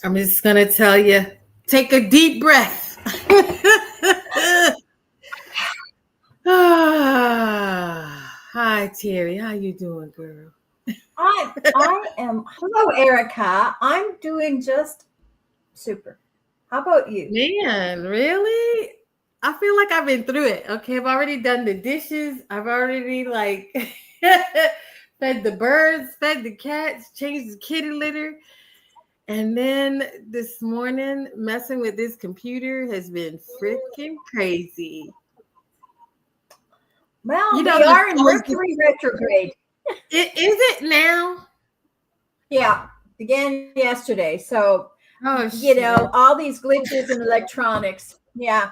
I'm just going to tell you, take a deep breath. Hi, Terri. How you doing, girl? I am. Hello, Erica. I'm doing just super. How about you? Man, really? I feel like I've been through it. Okay, I've already done the dishes. I've already fed the birds, fed the cats, changed the kitty litter. And then this morning, messing with this computer has been freaking crazy. Well, we are in Mercury retrograde. Is it now? Yeah, began yesterday. So, all these glitches in electronics. Yeah.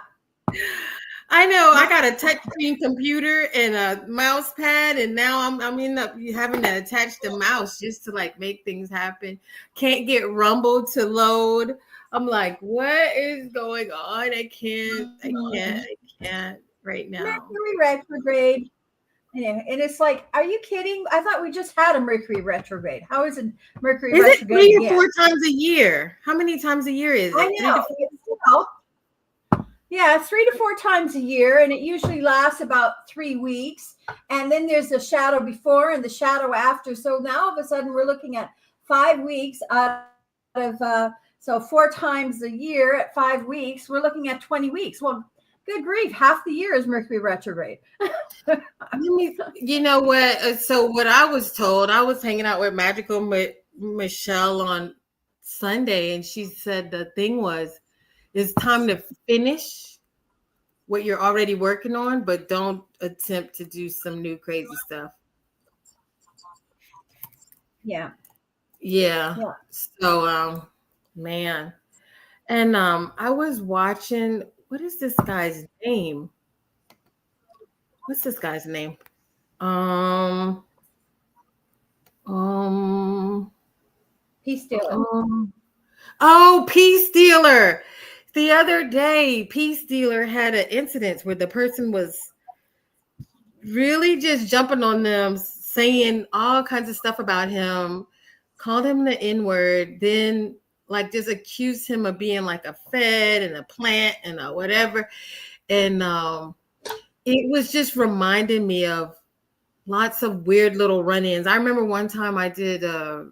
I know. I got a touchscreen computer and a mouse pad, and now I'm ending up having to attach the mouse just to make things happen. Can't get Rumble to load. I'm like, what is going on? I can't right now. Mercury retrograde. Yeah, and it's like, are you kidding? I thought we just had a Mercury retrograde. How is it Mercury retrograde? Is it 3 or 4 times a year? How many times a year is it? I know. Yeah, 3 to 4 times a year, and it usually lasts about 3 weeks. And then there's the shadow before and the shadow after. So now all of a sudden we're looking at 5 weeks out of so 4 times a year at 5 weeks. We're looking at 20 weeks. Well, good grief, half the year is Mercury retrograde. You know what? So what I was told, I was hanging out with Magical Michelle on Sunday, and she said the thing was, it's time to finish what you're already working on, but don't attempt to do some new crazy stuff. Yeah. So, man. And I was watching, what is this guy's name? What's this guy's name? Peace Stealer. Peace Stealer. The other day, Peace Stealer had an incident where the person was really just jumping on them, saying all kinds of stuff about him, called him the N-word, then just accused him of being like a Fed and a plant and a whatever. And it was just reminding me of lots of weird little run-ins. I remember one time I did a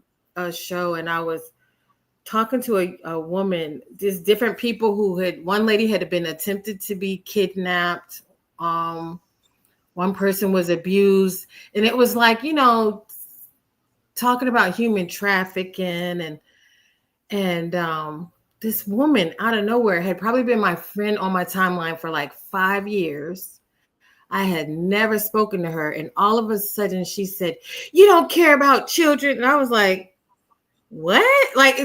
show and I was talking to a woman, just different people one lady had been attempted to be kidnapped. One person was abused, and it was talking about human trafficking and this woman out of nowhere had probably been my friend on my timeline for 5 years. I had never spoken to her, and all of a sudden she said, "You don't care about children." And I was like, what?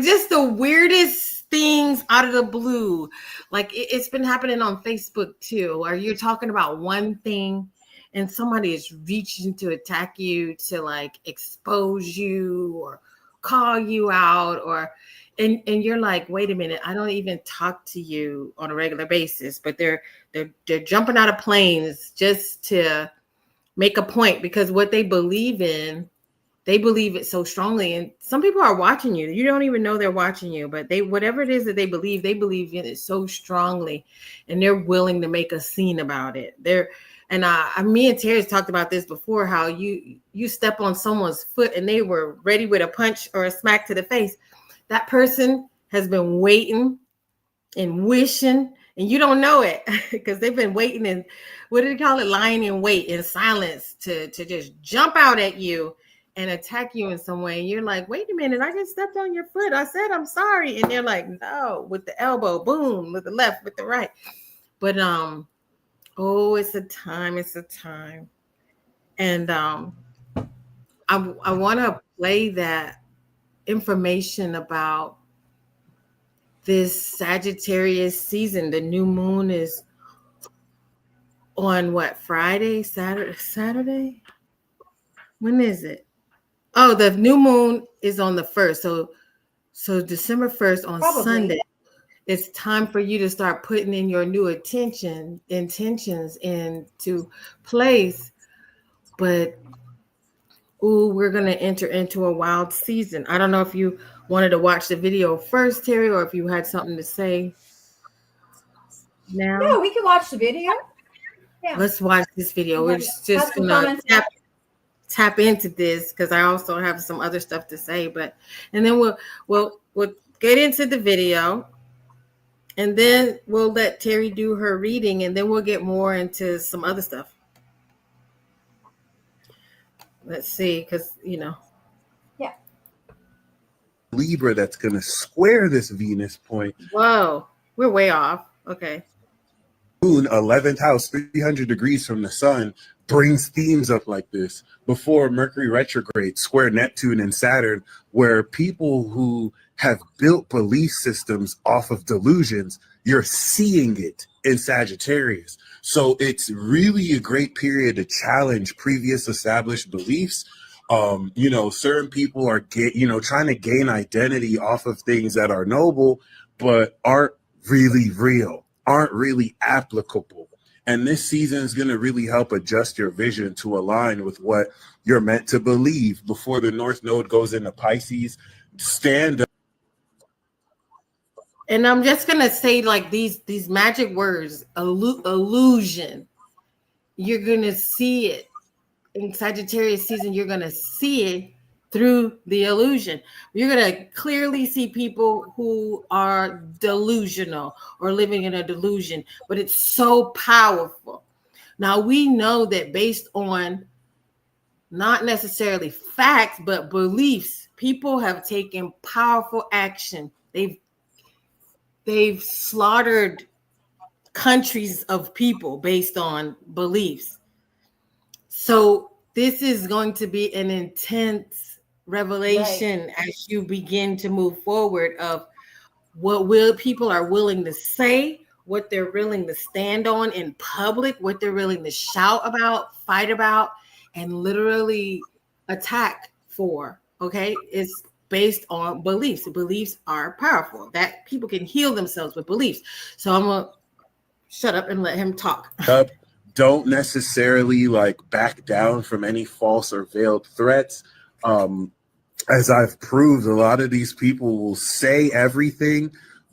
Just the weirdest things out of the blue. It's been happening on Facebook too, or you're talking about one thing and somebody is reaching to attack you, to like expose you or call you out, or and you're like, wait a minute, I don't even talk to you on a regular basis, but they're jumping out of planes just to make a point, because what they believe in, they believe it so strongly. And some people are watching you. You don't even know they're watching you, but they, whatever it is that they believe in it so strongly, and they're willing to make a scene about it. And me and Terri talked about this before, how you step on someone's foot and they were ready with a punch or a smack to the face. That person has been waiting and wishing, and you don't know it because they've been waiting and, what do they call it, lying in wait in silence to just jump out at you and attack you in some way. And you're like, wait a minute, I just stepped on your foot. I said, I'm sorry. And they're like, no, with the elbow, boom, with the left, with the right. But, oh, it's a time. And I want to play that information about this Sagittarius season. The new moon is on what, Friday, Saturday? When is it? Oh, the new moon is on the 1st. So December 1st on Probably. Sunday. It's time for you to start putting in your new intentions into place. But we're gonna enter into a wild season. I don't know if you wanted to watch the video first, Terri, or if you had something to say now. No, we can watch the video. Yeah. Let's watch this video. We're just gonna tap into this, because I also have some other stuff to say, and then we'll get into the video, and then we'll let Terri do her reading, and then we'll get more into some other stuff. Let's see, because yeah, Libra that's going to square this Venus point. Whoa, we're way off. Okay. Moon, 11th house, 300 degrees from the sun, brings themes up like this. Before Mercury retrograde, square Neptune and Saturn, where people who have built belief systems off of delusions, you're seeing it in Sagittarius. So it's really a great period to challenge previous established beliefs. Certain people are trying to gain identity off of things that are noble, but aren't really real, aren't really applicable. And this season is going to really help adjust your vision to align with what you're meant to believe. Before the North Node goes into Pisces, stand up. And I'm just going to say, like, these magic words, illusion. You're going to see it in Sagittarius season. You're going to see it through the illusion. You're going to clearly see people who are delusional or living in a delusion, but it's so powerful. Now, we know that based on not necessarily facts, but beliefs, people have taken powerful action. They've slaughtered countries of people based on beliefs. So this is going to be an intense revelation as you begin to move forward of what people are willing to say, what they're willing to stand on in public, what they're willing to shout about, fight about, and literally attack for. Okay, it's based on beliefs. Beliefs are powerful. That people can heal themselves with beliefs. So I'm gonna shut up and let him talk. Don't necessarily back down from any false or veiled threats. As I've proved, a lot of these people will say everything,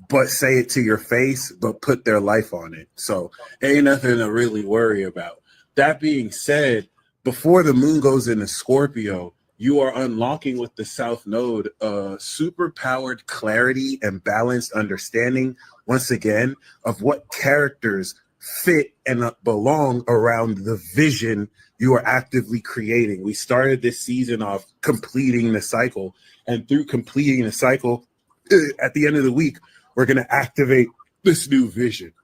but say it to your face, but put their life on it. So ain't nothing to really worry about. That being said, before the moon goes into Scorpio, you are unlocking with the South Node super powered clarity and balanced understanding, once again, of what characters fit and belong around the vision you are actively creating. We started this season off completing the cycle, and through completing the cycle, at the end of the week, we're going to activate this new vision.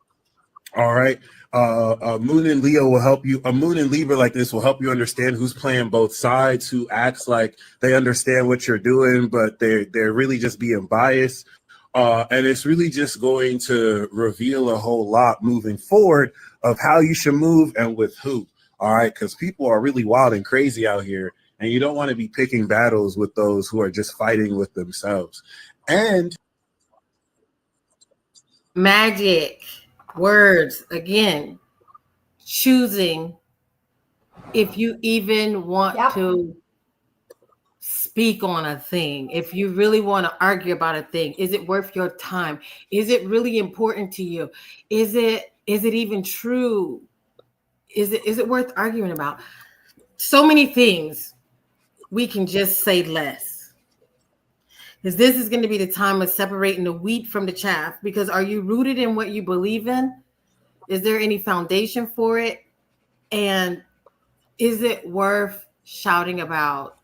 All right. Moon and Leo will help you. A moon and Libra like this will help you understand who's playing both sides, who acts like they understand what you're doing, but they're really just being biased. And it's really just going to reveal a whole lot moving forward of how you should move and with who. All right, because people are really wild and crazy out here, and you don't want to be picking battles with those who are just fighting with themselves. And magic words again, choosing if you even want Yep. to speak on a thing, if you really want to argue about a thing. Is it worth your time? Is it really important to you? Is it even true? Is it worth arguing about? So many things. We can just say less, because this is going to be the time of separating the wheat from the chaff. Because are you rooted in what you believe in? Is there any foundation for it? And is it worth shouting about?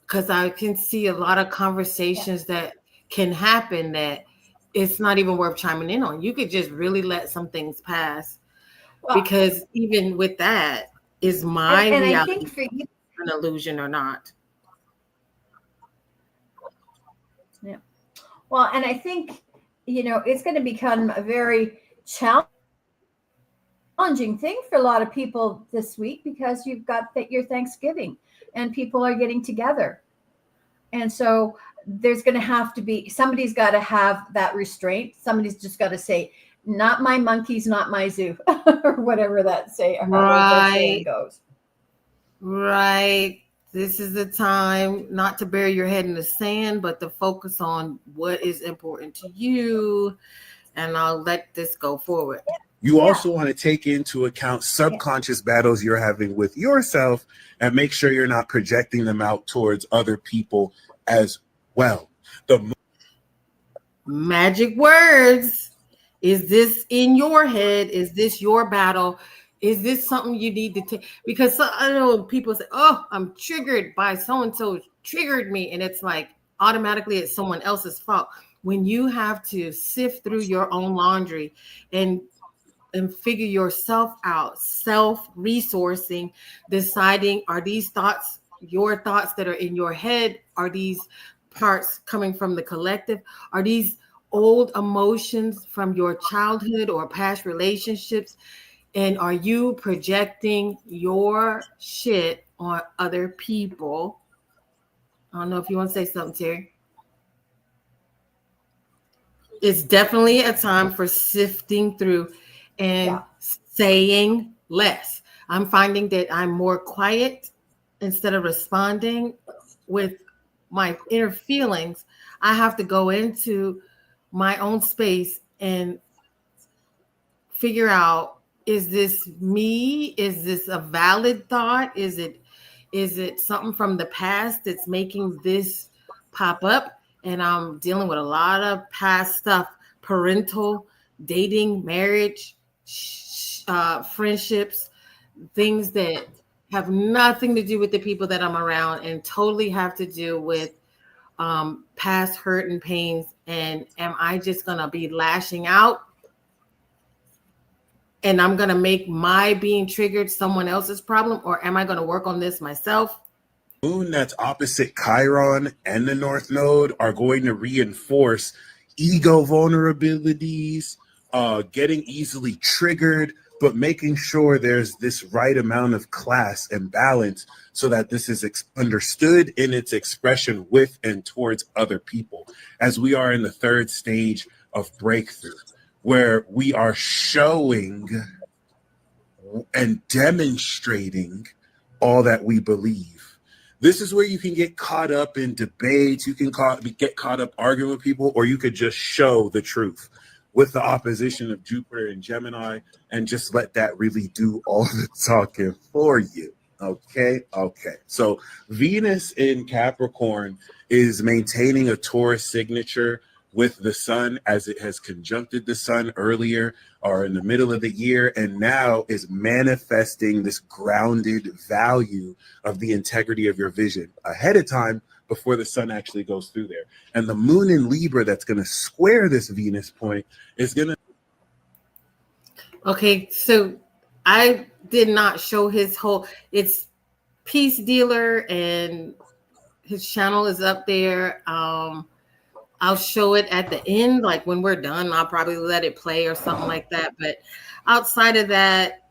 Because I can see a lot of conversations that can happen that it's not even worth chiming in on. You could just really let some things pass. Well, Because even with that, is my and I reality think for you, an illusion or not? yeah. Well, and I think, it's going to become a very challenging thing for a lot of people this week, because you've got your Thanksgiving and people are getting together. And so there's going to have to be, somebody's got to have that restraint. Somebody's just got to say, not my monkeys, not my zoo, or whatever that saying goes. Right. This is the time not to bury your head in the sand, but to focus on what is important to you. And I'll let this go forward. You also want to take into account subconscious battles you're having with yourself, and make sure you're not projecting them out towards other people as well. The magic words. Is this in your head? Is this your battle? Is this something you need to take? Because I know people say, oh, I'm triggered by so-and-so triggered me. And it's like automatically it's someone else's fault. When you have to sift through your own laundry and figure yourself out, self-resourcing, deciding, are these thoughts your thoughts that are in your head? Are these parts coming from the collective? Are these old emotions from your childhood or past relationships? And are you projecting your shit on other people? I don't know if you want to say something, Terri. It's definitely a time for sifting through and saying less. I'm finding that I'm more quiet instead of responding with my inner feelings. I have to go into my own space and figure out, is this me? Is this a valid thought? Is it something from the past that's making this pop up? And I'm dealing with a lot of past stuff, parental, dating, marriage, friendships, things that have nothing to do with the people that I'm around and totally have to do with past hurt and pains. And am I just going to be lashing out? And I'm going to make my being triggered someone else's problem? Or am I going to work on this myself? moon that's opposite Chiron and the North Node are going to reinforce ego vulnerabilities, getting easily triggered, but making sure there's this right amount of class and balance so that this is understood in its expression with and towards other people, as we are in the third stage of breakthrough, where we are showing and demonstrating all that we believe. This is where you can get caught up in debates. You can get caught up arguing with people, or you could just show the truth with the opposition of Jupiter and Gemini and just let that really do all the talking for you. Okay. So Venus in Capricorn is maintaining a Taurus signature with the sun, as it has conjuncted the sun earlier or in the middle of the year, and now is manifesting this grounded value of the integrity of your vision ahead of time before the sun actually goes through there. And the moon in Libra that's going to square this Venus point is going to... Okay, so I did not show his whole, it's Peace Dealer and his channel is up there. I'll show it at the end, like when we're done. I'll probably let it play or something like that. But outside of that,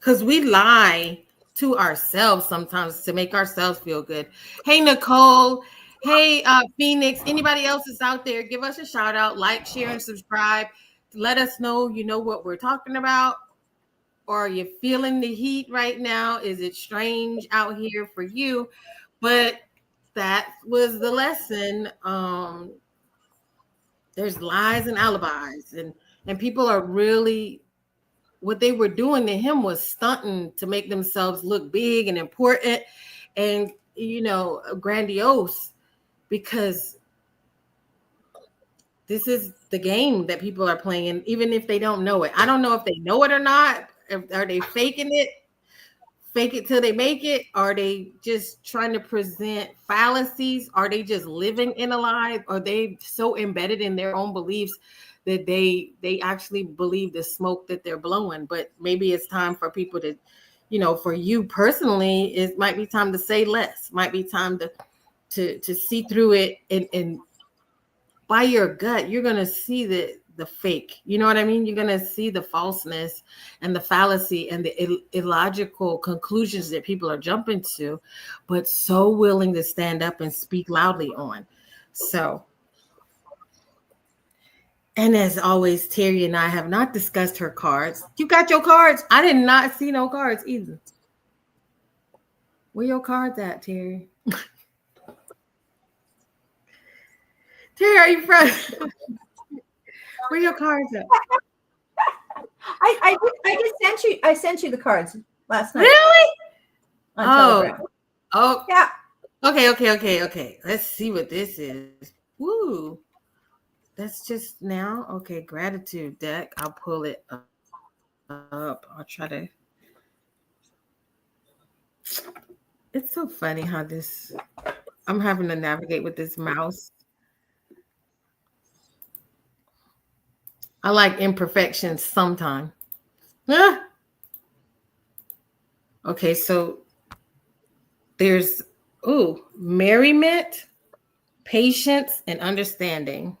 because we lie to ourselves sometimes to make ourselves feel good. Hey, Nicole. Hey, Phoenix. Anybody else is out there, give us a shout out, like, share, and subscribe. Let us know you know what we're talking about. Or are you feeling the heat right now? Is it strange out here for you? But that was the lesson. There's lies and alibis, and people are really, what they were doing to him was stunting to make themselves look big and important and, you know, grandiose, because this is the game that people are playing, even if they don't know it. I don't know if they know it or not. Are they faking it? Fake it till they make it? Are they just trying to present fallacies? Are they just living in a lie? Are they so embedded in their own beliefs that they actually believe the smoke that they're blowing? But maybe it's time for people to, you know, for you personally, it might be time to say less. Might be time to see through it, and by your gut, you're gonna see the fake. You know what I mean? You're gonna see the falseness and the fallacy and the illogical conclusions that people are jumping to, but so willing to stand up and speak loudly on. So, and as always, Terri and I have not discussed her cards. You got your cards? I did not see no cards either. Where your cards at, Terri? Terri, are you from? Where your cards at? I just sent you the cards last night. Really? On Telegram. Oh, Yeah. Okay. Let's see what this is. Woo. That's just now. Okay, gratitude deck. I'll pull it up. I'll try to. It's so funny how this. I'm having to navigate with this mouse. I like imperfections sometimes. Ah. Okay, so there's merriment, patience, and understanding.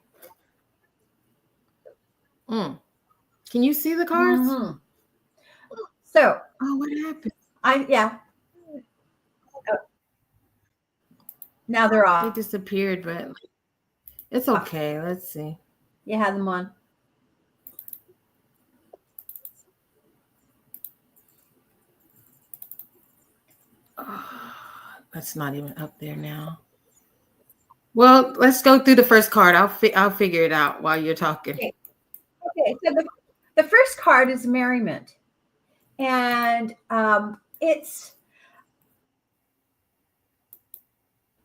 Can you see the cards? Mm-hmm. So, what happened? Yeah. Now they're off. They disappeared, but it's okay. Let's see. You had them on. That's not even up there now. Well, let's go through the first card. I'll figure it out while you're talking. Okay. So the first card is merriment, and it's,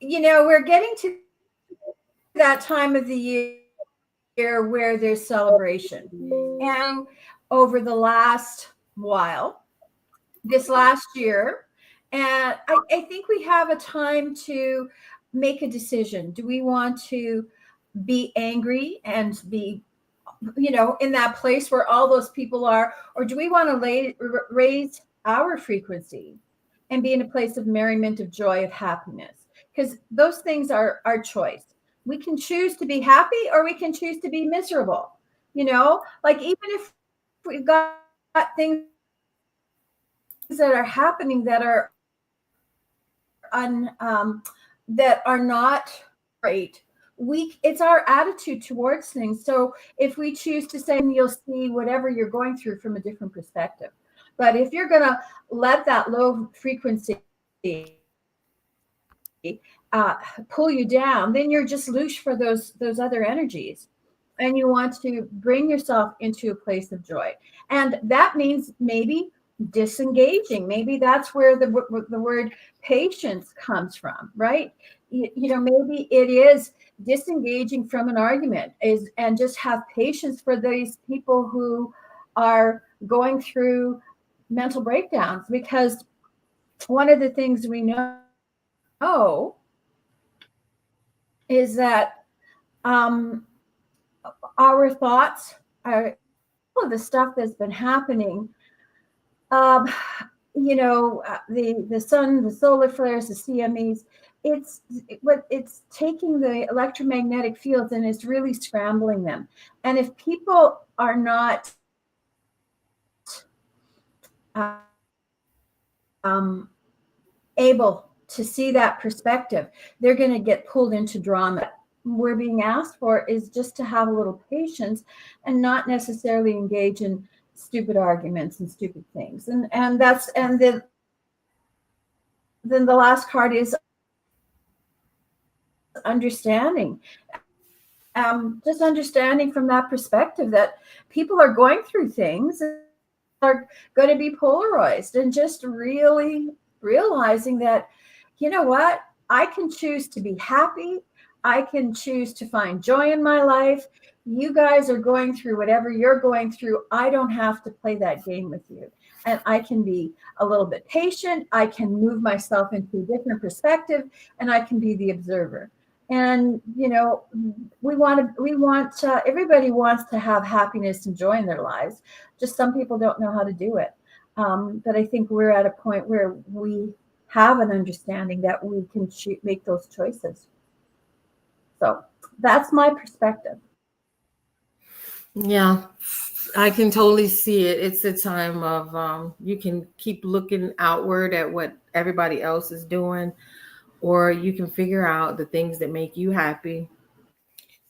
you know, we're getting to that time of the year where there's celebration, and over the last while, this last year, and I think we have a time to make a decision. Do we want to be angry and be, you know, in that place where all those people are, or do we want to raise our frequency and be in a place of merriment, of joy, of happiness? Because those things are our choice. We can choose to be happy or we can choose to be miserable. You know, like even if we've got things that are happening that are that are not great, it's our attitude towards things. So if we choose to say, you'll see whatever you're going through from a different perspective. But if you're going to let that low frequency pull you down, then you're just loose for those other energies, and you want to bring yourself into a place of joy. And that means maybe disengaging. Maybe that's where the word patience comes from, right? You know, maybe it is disengaging from an argument and just have patience for these people who are going through mental breakdowns, because one of the things we know is that our thoughts are all of the stuff that's been happening. You know, the sun, the solar flares, the CMEs, it's taking the electromagnetic fields and it's really scrambling them. And if people are not um, able to see that perspective, they're going to get pulled into drama. We're being asked for is just to have a little patience and not necessarily engage in stupid arguments and stupid things. And that's and then the last card is understanding. Just understanding from that perspective that people are going through things and are going to be polarized, and just really realizing that, you know what, I can choose to be happy. I can choose to find joy in my life. You guys are going through whatever you're going through. I don't have to play that game with you. And I can be a little bit patient. I can move myself into a different perspective, and I can be the observer. And we want everybody wants to have happiness and joy in their lives. Just some people don't know how to do it. But I think we're at a point where we have an understanding that we can make those choices. So that's my perspective. Yeah, I can totally see it. It's a time of you can keep looking outward at what everybody else is doing, or you can figure out the things that make you happy,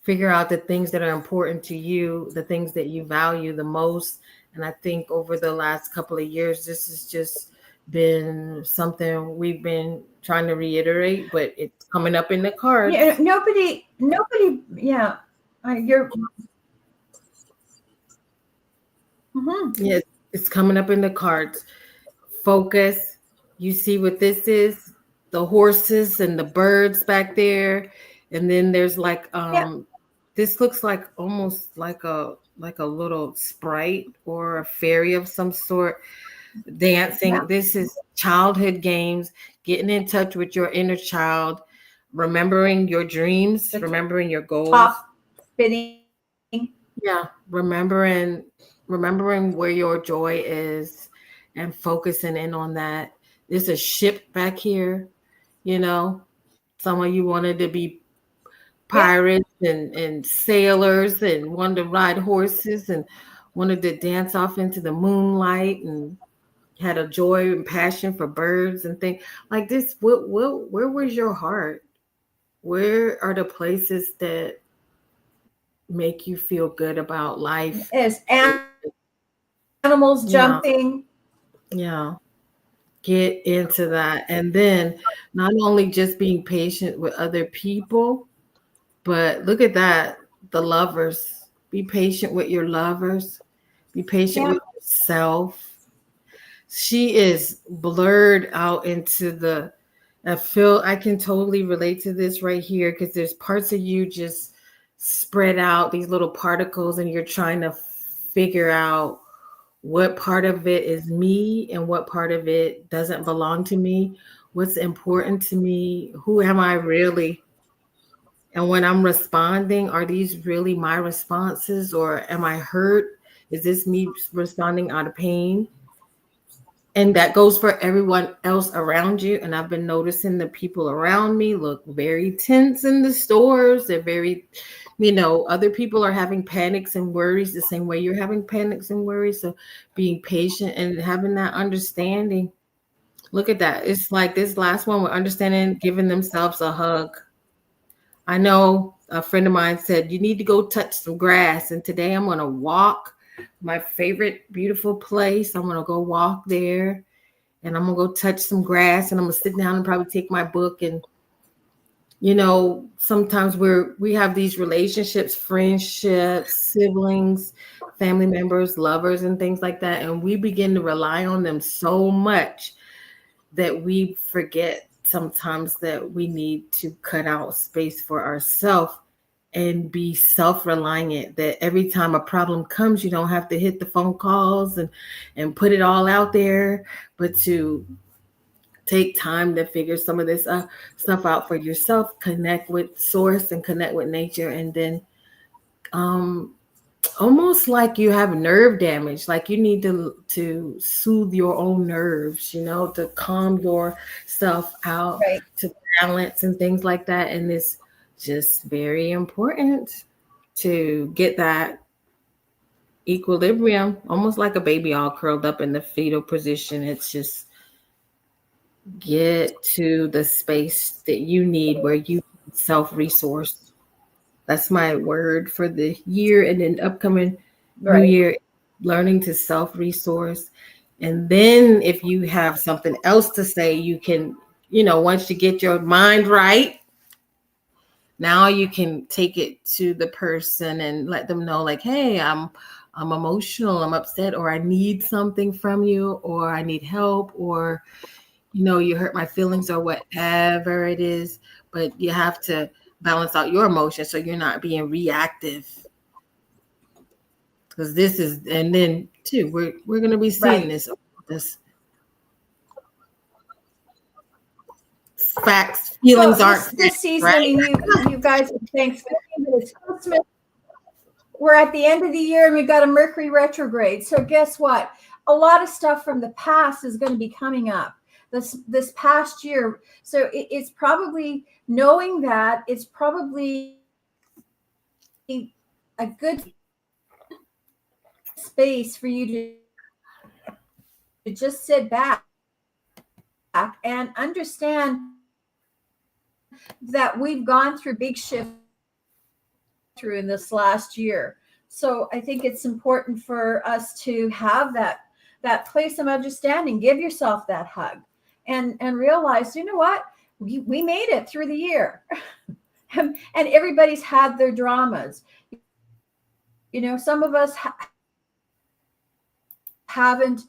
figure out the things that are important to you, the things that you value the most. And I think over the last couple of years, this has just been something we've been trying to reiterate, but it's coming up in the cards. Yeah, nobody. Yeah, you're. Mm-hmm. Yeah, it's coming up in the cards. Focus. You see what this is? The horses and the birds back there, and then there's like this looks like almost like a little sprite or a fairy of some sort dancing. Yeah. This is childhood games, getting in touch with your inner child, remembering your dreams, remembering your goals. Top spinning. Yeah, remembering where your joy is and focusing in on that. There's a ship back here, some of you wanted to be pirates and sailors and wanted to ride horses and wanted to dance off into the moonlight and had a joy and passion for birds and things like this. Where was your heart? Where are the places that make you feel good about life? Is animals jumping. Yeah. Get into that. And then not only just being patient with other people, but look at that. The lovers. Be patient with your lovers. Be patient with yourself. She is blurred out into I can totally relate to this right here, because there's parts of you just spread out, these little particles, and you're trying to figure out what part of it is me and what part of it doesn't belong to me. What's important to me? Who am I really? And when I'm responding, are these really my responses, or am I hurt? Is this me responding out of pain? And that goes for everyone else around you. And I've been noticing the people around me look very tense in the stores. They're very, other people are having panics and worries the same way you're having panics and worries. So being patient and having that understanding. Look at that. It's like this last one with understanding, giving themselves a hug. I know a friend of mine said, you need to go touch some grass. And today I'm going to walk my favorite beautiful place. I'm going to go walk there, and I'm going to go touch some grass, and I'm going to sit down and probably take my book. And, sometimes we have these relationships, friendships, siblings, family members, lovers, and things like that. And we begin to rely on them so much that we forget sometimes that we need to cut out space for ourselves and be self-reliant, that every time a problem comes, you don't have to hit the phone calls and put it all out there, but to take time to figure some of this stuff out for yourself, connect with source and connect with nature. And then almost like you have nerve damage, like you need to soothe your own nerves, to calm yourself out, right, to balance and things like that. And it's just very important to get that equilibrium, almost like a baby all curled up in the fetal position. It's just get to the space that you need where you self-resource. That's my word for the year and then upcoming new Right. year, learning to self-resource. And then if you have something else to say, you can, once you get your mind right, now you can take it to the person and let them know, like, hey, I'm emotional, I'm upset, or I need something from you, or I need help, or you hurt my feelings, or whatever it is. But you have to balance out your emotions so you're not being reactive. Because this is, and then too, we're gonna be seeing Right. this facts, So feelings aren't this facts, season, I right? mean, you guys, it's Thanksgiving, it's Christmas. We're at the end of the year and we've got a Mercury retrograde. So guess what? A lot of stuff from the past is going to be coming up this past year. So it's probably, knowing that, it's probably a good space for you to just sit back and understand that we've gone through big shifts through in this last year. So I think it's important for us to have that place of understanding. Give yourself that hug and realize, you know what, we made it through the year. And everybody's had their dramas. Some of us haven't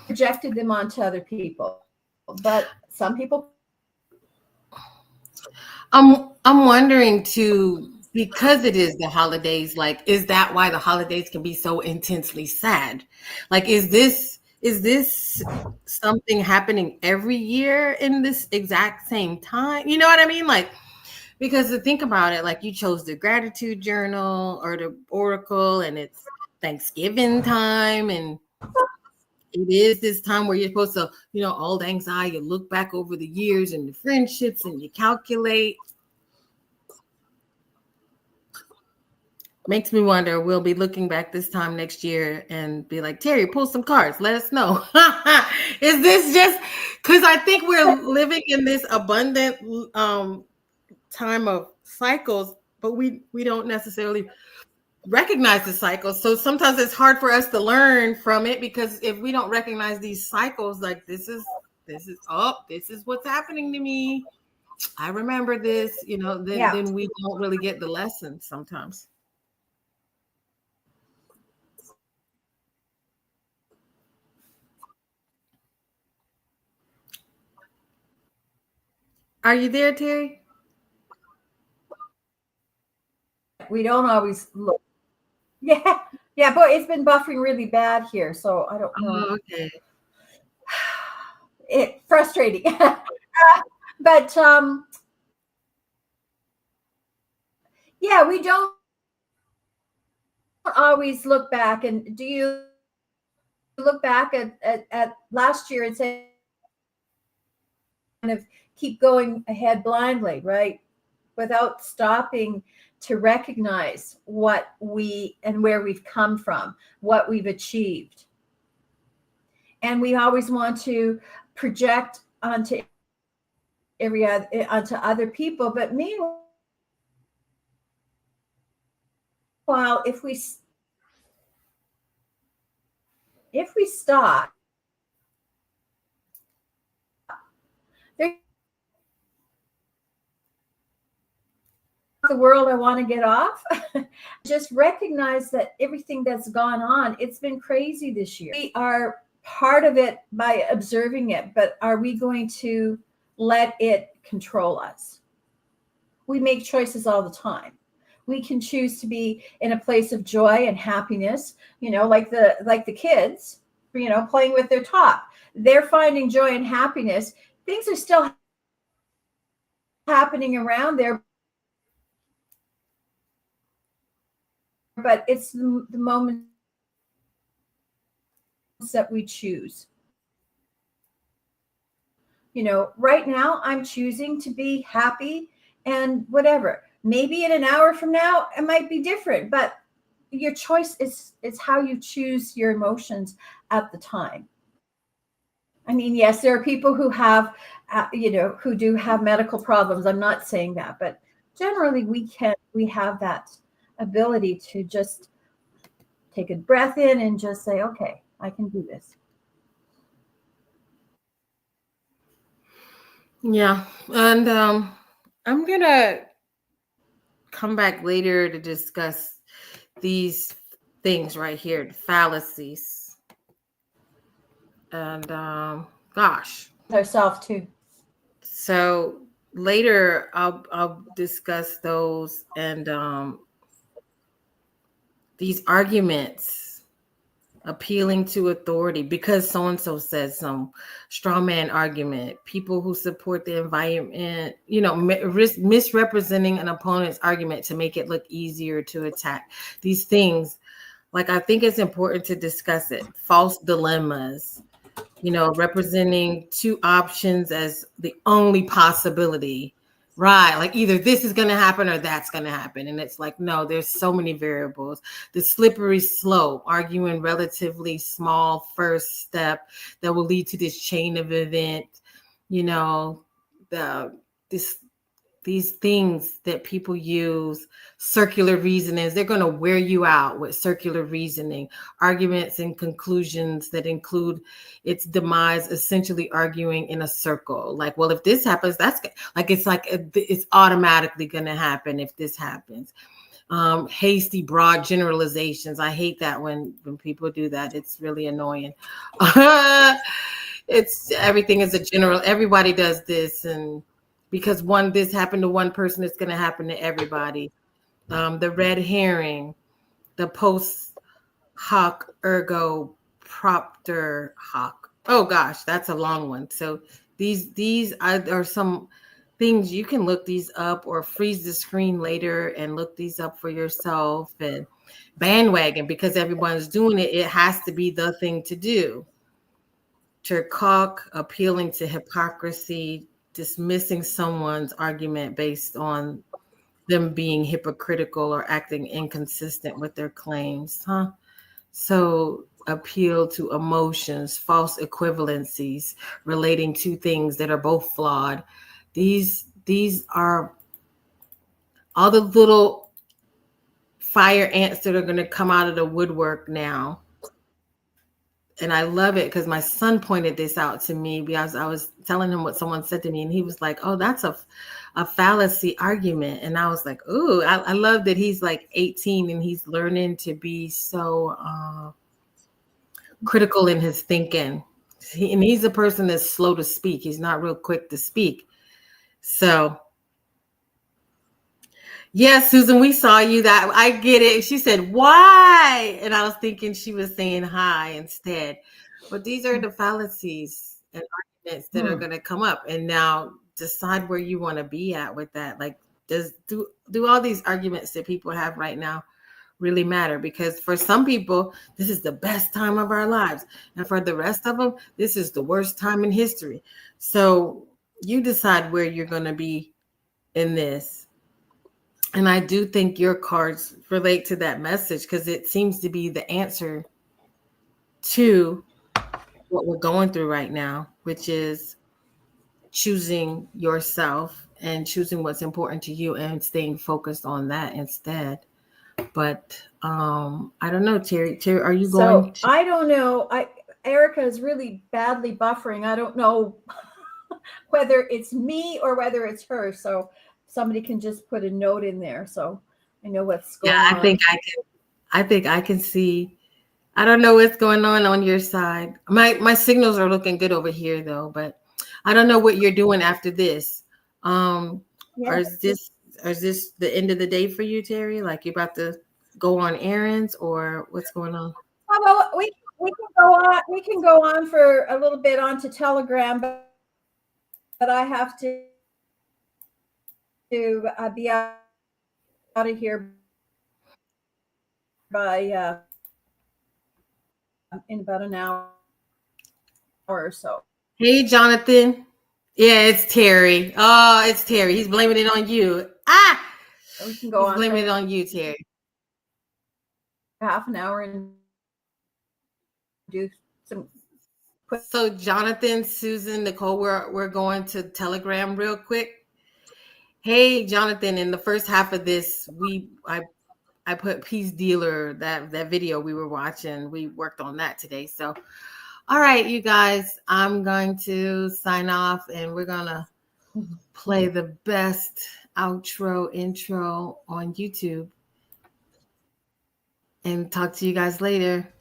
projected them onto other people, but some people. I'm wondering too, because it is the holidays, like, is that why the holidays can be so intensely sad? Like, is this something happening every year in this exact same time? You know what I mean? Like, because to think about it, like, you chose the gratitude journal or the oracle, and it's Thanksgiving time, and it is this time where you're supposed to, all anxiety, you look back over the years and the friendships and you calculate. Makes me wonder, we'll be looking back this time next year and be like, Terri, pull some cards. Let us know. Is this just because I think we're living in this abundant time of cycles, but we don't necessarily recognize the cycles. So sometimes it's hard for us to learn from it, because if we don't recognize these cycles, like, this is what's happening to me. I remember this, then we don't really get the lesson sometimes. Are you there, Terri? We don't always look. Yeah. Yeah, but it's been buffering really bad here, so I don't know. Oh, okay. It frustrating. But yeah, we don't always look back. And do you look back at last year and say, kind of keep going ahead blindly, right? Without stopping to recognize what we and where we've come from, what we've achieved. And we always want to project onto other people. But meanwhile, if we stop, the world I want to get off. Just recognize that everything that's gone on, it's been crazy this year. We are part of it by observing it, but are we going to let it control us? We make choices all the time. We can choose to be in a place of joy and happiness, like the kids, playing with their top. They're finding joy and happiness. Things are still happening around there, but it's the moments that we choose. Right now I'm choosing to be happy, and whatever. Maybe in an hour from now it might be different, but your choice is how you choose your emotions at the time. I mean, yes, there are people who have, who do have medical problems. I'm not saying that, but generally we have that ability to just take a breath in and just say, okay, I can do this. Yeah. And I'm going to come back later to discuss these things right here, the fallacies. And gosh. Ourselves too. So later I'll discuss those and these arguments appealing to authority because so-and-so said some straw man argument, people who support the environment, misrepresenting an opponent's argument to make it look easier to attack. These things, like, I think it's important to discuss it. False dilemmas, representing two options as the only possibility, right? Like either this is going to happen or that's going to happen. And it's like, no, there's so many variables. The slippery slope, arguing relatively small first step that will lead to this chain of event, these things that people use, circular reasonings, they're going to wear you out with circular reasoning, arguments and conclusions that include its demise, essentially arguing in a circle. Like, well, if this happens, it's automatically going to happen if this happens. Hasty, broad generalizations. I hate that when people do that. It's really annoying. It's everything is a general. Everybody does this, and because this happened to one person, it's going to happen to everybody. The red herring, the post hoc ergo propter hoc. Oh gosh, that's a long one. So these are some things you can look these up or freeze the screen later and look these up for yourself. And bandwagon, because everyone's doing it, it has to be the thing to do. Tercock, appealing to hypocrisy, dismissing someone's argument based on them being hypocritical or acting inconsistent with their claims. So appeal to emotions, false equivalencies relating to things that are both flawed. These are all the little fire ants that are going to come out of the woodwork now. And I love it because my son pointed this out to me because I was telling him what someone said to me, and he was like, oh, that's a fallacy argument. And I was like, ooh, I love that he's like 18 and he's learning to be so critical in his thinking. And he's a person that's slow to speak. He's not real quick to speak. So yes, Susan, we saw you. That I get it. She said, why? And I was thinking she was saying hi instead. But these are the fallacies and arguments that are going to come up. And now decide where you want to be at with that. Like, do all these arguments that people have right now really matter? Because for some people, this is the best time of our lives. And for the rest of them, this is the worst time in history. So you decide where you're going to be in this. And I do think your cards relate to that message because it seems to be the answer to what we're going through right now, which is choosing yourself and choosing what's important to you and staying focused on that instead. But I don't know, Terri. Terri, are you going? So I don't know. Erica is really badly buffering. I don't know whether it's me or whether it's her. So somebody can just put a note in there so I know what's going on. Yeah, I think I can see. I don't know what's going on your side. My signals are looking good over here though, but I don't know what you're doing after this. Or is this the end of the day for you, Terri? Like you're about to go on errands or what's going on? Well, we can go on. We can go on for a little bit onto Telegram, but I have to be out of here by in about an hour or so. Hey, Jonathan. Yeah, it's Terri. Oh, it's Terri. He's blaming it on you. We can go on. Blaming it on you, Terri. half an hour and do some quick. So Jonathan, Susan, Nicole, we're going to Telegram real quick. Hey, Jonathan, in the first half of this, I put Peace Dealer, that video we were watching. We worked on that today. So, all right, you guys, I'm going to sign off and we're going to play the best outro intro on YouTube and talk to you guys later.